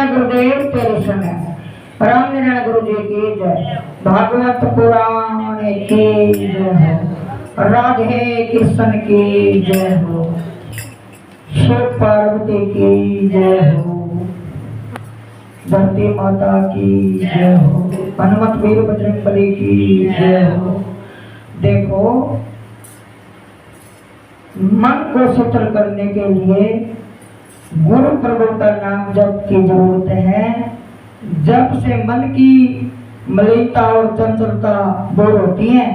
गुरुदेव तेरे समय राम नारायण गुरु जी की जय। भागवत पुराण की जय हो। राधे कृष्ण की जय हो। शिव पार्वती की जय हो। धरती माता की जय हो। हनुमत वीर बजरंगबली की जय हो। देखो, मन को शीतल करने के लिए गुरु प्रभु का नाम जप की जरूरत है। जप से मन की मलिनता और चंचलता दूर होती है।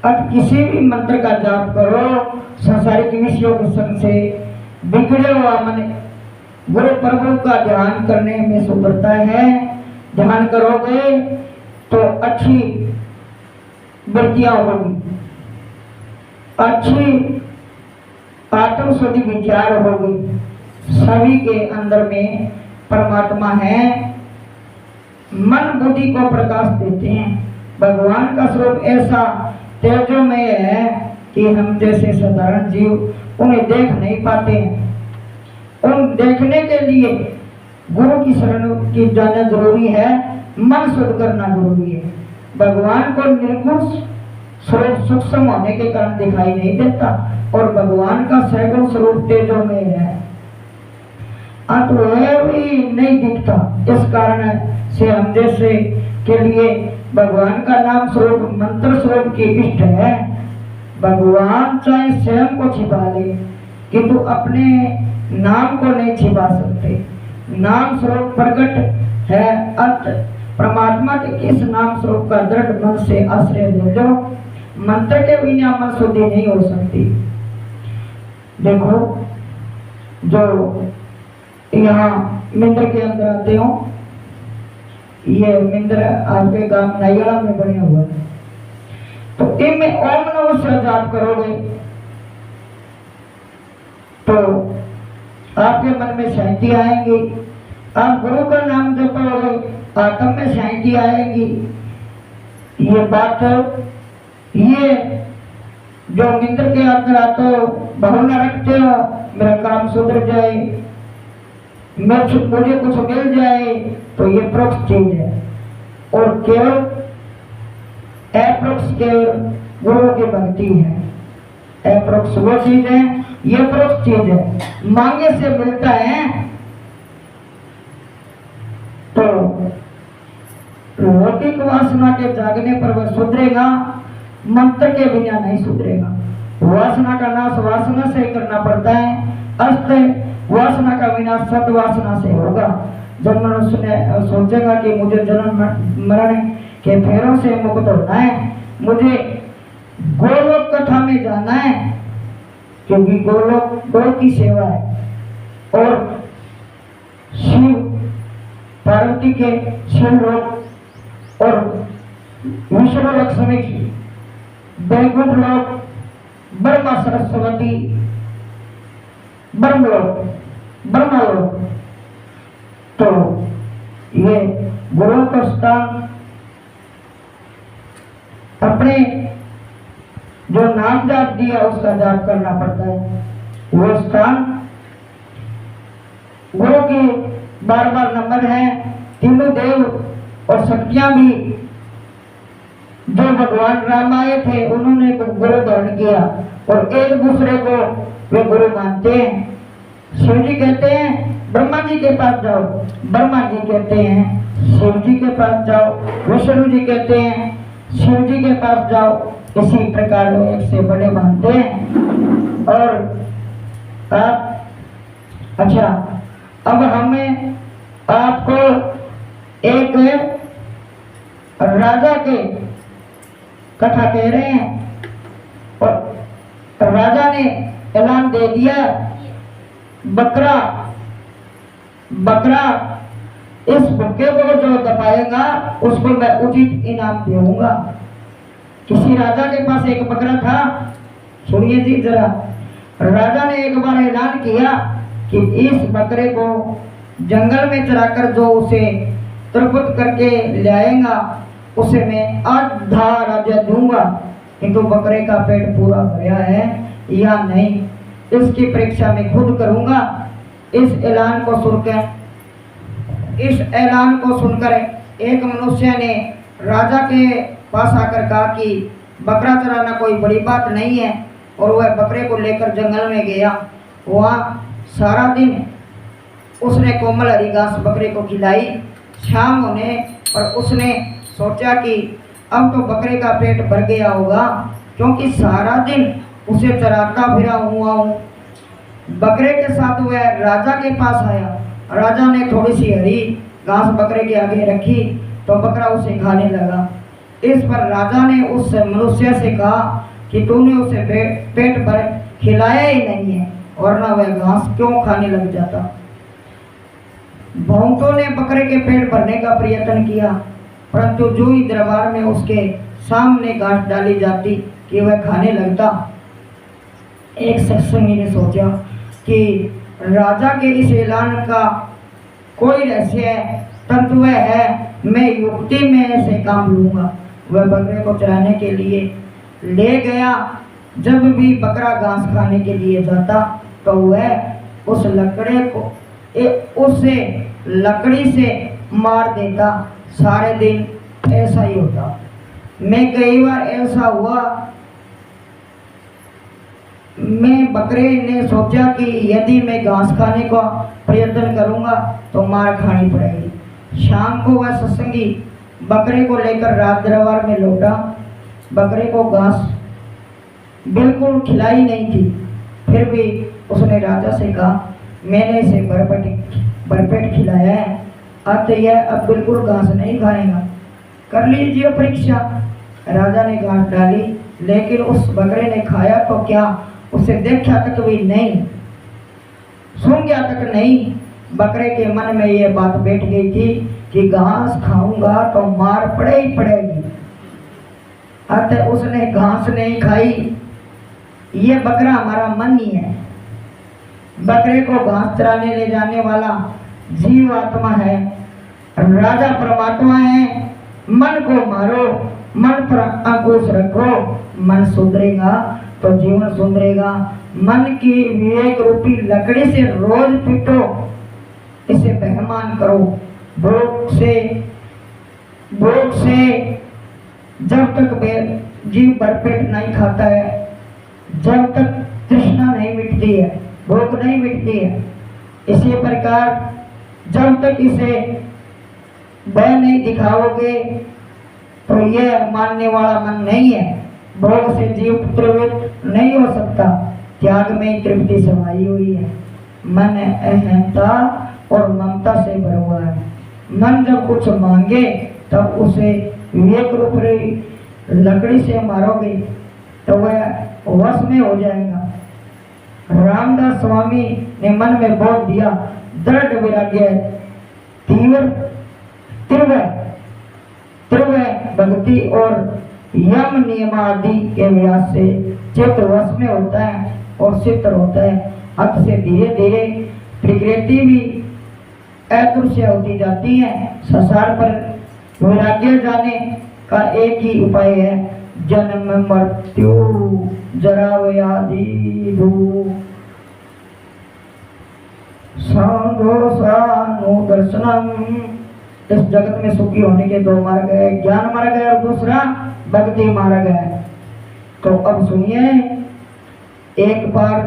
अब किसी भी मंत्र का जाप करो, संसारिक विषयों के संग से बिगड़े हुआ मन गुरु प्रभु का ध्यान करने में सुधरता है। ध्यान करोगे तो अच्छी वृत्तियां होगी, अच्छी आत्म शुद्धि विचार होगी। सभी के अंदर में परमात्मा है। मन बुद्धि को प्रकाश देते हैं। भगवान का स्वरूप ऐसा तेजोमय है कि हम जैसे साधारण जीव उन्हें देख नहीं पाते हैं। उन देखने के लिए गुरु की शरण की जाना जरूरी है। मन शुद्ध करना जरूरी है। भगवान को निर्गुण स्वरूप सूक्ष्म होने के कारण दिखाई नहीं देता और भगवान का सैगुण स्वरूप तेजोमय है, अंत वह भी नहीं दिखता। इस कारण से हम जैसे के लिए भगवान का नाम स्वरूप मंत्र स्वरूप की इष्ट है। भगवान चाहे स्वयं को छिपा ले किंतु अपने नाम को नहीं छिपा सकते। नाम स्वरूप प्रकट है। अर्थ परमात्मा के किस नाम स्वरूप का दृढ़ मन से आश्रय ले लो। मंत्र के बिना मन शुद्धि नहीं हो सकती। देखो, जो यहाँ मिंद्र के अंदर आते हो, ये मिंद्र आपके गांव नाइयाला में बने हुए हैं, तो इनमें ओम नमः शिवाय जाप करोगे तो आपके मन में शांति आएगी। आप गुरु का नाम जपोगे, आत्म में शांति आएगी। ये बात, ये जो मिंद्र के अंदर आते हो, भावना रखते हो मेरा काम सुधर जाए, मुझे कुछ मिल जाए, तो ये प्रोक्ष चीज है। और केवल अप्रोक्ष केवल गुरु की भक्ति है। अप्रोक्ष वो चीज है, ये प्रोक्ष चीज है। मांगे से मिलता है। तो लौकिक वासना के जागने पर वह सुधरेगा, मंत्र के बिना नहीं सुधरेगा। वासना का नाश वासना से करना पड़ता है। अस्त वासना का विनाश सद्वासना से होगा। जब मनुष्य सोचेगा कि मुझे जन्म मरण के फेरों से मुक्त होना है, मुझे गोलोक कथा में जाना है, क्योंकि गोलोक गौ की सेवा है और शिव पार्वती के शिवलोक और विष्णु लक्ष्मी की वैकुंठ लोक, ब्रह्मा सरस्वती ब्रह्मलोक, ब्रह्मलोक। तो ये गुरु का स्थान अपने जो नाम जाप दिया उसका जाप करना पड़ता है। वो स्थान गुरु की बार बार नंबर है। तीनों देव और शक्तियां भी, जो भगवान राम आए थे उन्होंने गुरु धारण किया और एक दूसरे को वे गुरु मानते हैं। शिव जी कहते हैं ब्रह्मा जी के पास जाओ, ब्रह्मा जी कहते हैं शिव जी के पास जाओ, विष्णु जी कहते हैं शिव जी के पास जाओ। इसी प्रकार वो एक से बड़े मानते हैं। और अच्छा, अब हमें आपको एक राजा के कथा कह रहे हैं। और राजा ने ऐलान दे दिया, बकरा इस भूखे को जो दबाएगा उसको मैं उचित इनाम दूंगा। किसी राजा के पास एक बकरा था। सुनिए जी जरा, राजा ने एक बार ऐलान किया कि इस बकरे को जंगल में चराकर जो उसे तृप्त करके लाएगा उसे मैं आधा राज्य दूंगा, किंतु बकरे का पेट पूरा भरा है या नहीं इसकी परीक्षा मैं खुद करूंगा। इस ऐलान को सुनकर इस ऐलान को सुनकर एक मनुष्य ने राजा के पास आकर कहा कि बकरा चराना कोई बड़ी बात नहीं है, और वह बकरे को लेकर जंगल में गया। वहाँ सारा दिन उसने कोमल हरी घास बकरे को खिलाई। शाम होने पर उसने सोचा कि अब तो बकरे का पेट भर गया होगा, क्योंकि सारा दिन उसे चराता फिरा हुआ हूँ। बकरे के साथ वह राजा के पास आया। राजा ने थोड़ी सी हरी घास बकरे के आगे रखी तो बकरा उसे खाने लगा। इस पर राजा ने उस मनुष्य से कहा कि तूने उसे पेट भर खिलाया ही नहीं है, और ना वह घास क्यों खाने लग जाता। भौंतों ने बकरे के पेट भरने का प्रयत्न किया, परंतु जो ही दरबार में उसके सामने घास डाली जाती कि वह खाने लगता। एक सत्संगी ने सोचा कि राजा के इस ऐलान का कोई रहस्य है, परंतु वह है मैं युक्ति में से काम लूँगा। वह बकरे को चराने के लिए ले गया। जब भी बकरा घास खाने के लिए जाता तो वह उस उसे लकड़ी से मार देता। सारे दिन ऐसा ही होता। मैं कई बार ऐसा हुआ, मैं बकरे ने सोचा कि यदि मैं घास खाने का प्रयत्न करूंगा तो मार खानी पड़ेगी। शाम को वह सत्संगी बकरे को लेकर राज दरबार में लौटा। बकरे को घास बिल्कुल खिलाई नहीं थी, फिर भी उसने राजा से कहा मैंने इसे भरपेट खिलाया है, अब यह अब बिल्कुल घास नहीं खाएगा, कर लीजिए परीक्षा। राजा ने घास डाली, लेकिन उस बकरे ने खाया तो क्या, उसे देखा तक भी नहीं, सुन गया तक नहीं। बकरे के मन में यह बात बैठ गई थी कि घास खाऊंगा तो मार पड़े ही पड़ेगी। अतः उसने घास नहीं खाई। ये बकरा हमारा मन ही है। बकरे को घास चराने ले जाने वाला जीव आत्मा है, राजा परमात्मा है। मन को मारो, मन पर अंकुश रखो, मन सुधरेगा तो जीवन सुधरेगा। मन की विवेक रूपी लकड़ी से रोज पीटो, इसे बेहमान करो। भूख से जब तक जीव भरपेट नहीं खाता है, जब तक तृष्णा नहीं मिटती है, भूख नहीं मिटती है। इसी प्रकार जब तक इसे भय नहीं दिखाओगे तो यह मानने वाला मन नहीं है। भोग से जीव प्रवृत्त नहीं हो सकता, त्याग में तृप्ति समाई हुई है। मन अहंता और ममता से भरा हुआ है। मन जब कुछ मांगे तब उसे विवेक रूप लकड़ी से मारोगे तो वह वश में हो जाएगा। रामदास स्वामी ने मन में बोल दिया, दृढ़ वैराग्य, तीव्र भक्ति और यम नियमादि के अभ्यास से चित्त वश में होता है और चित्र होता है। हद से धीरे धीरे प्रकृति भी अदृश्य होती जाती है। संसार पर वैराग्य जाने का एक ही उपाय है, जन्म मृत्यु जरा व्याधि दर्शनम। इस जगत में सुखी होने के दो मार्ग है, ज्ञान मार्ग है और दूसरा भक्ति मार्ग है। तो अब सुनिए, एक बार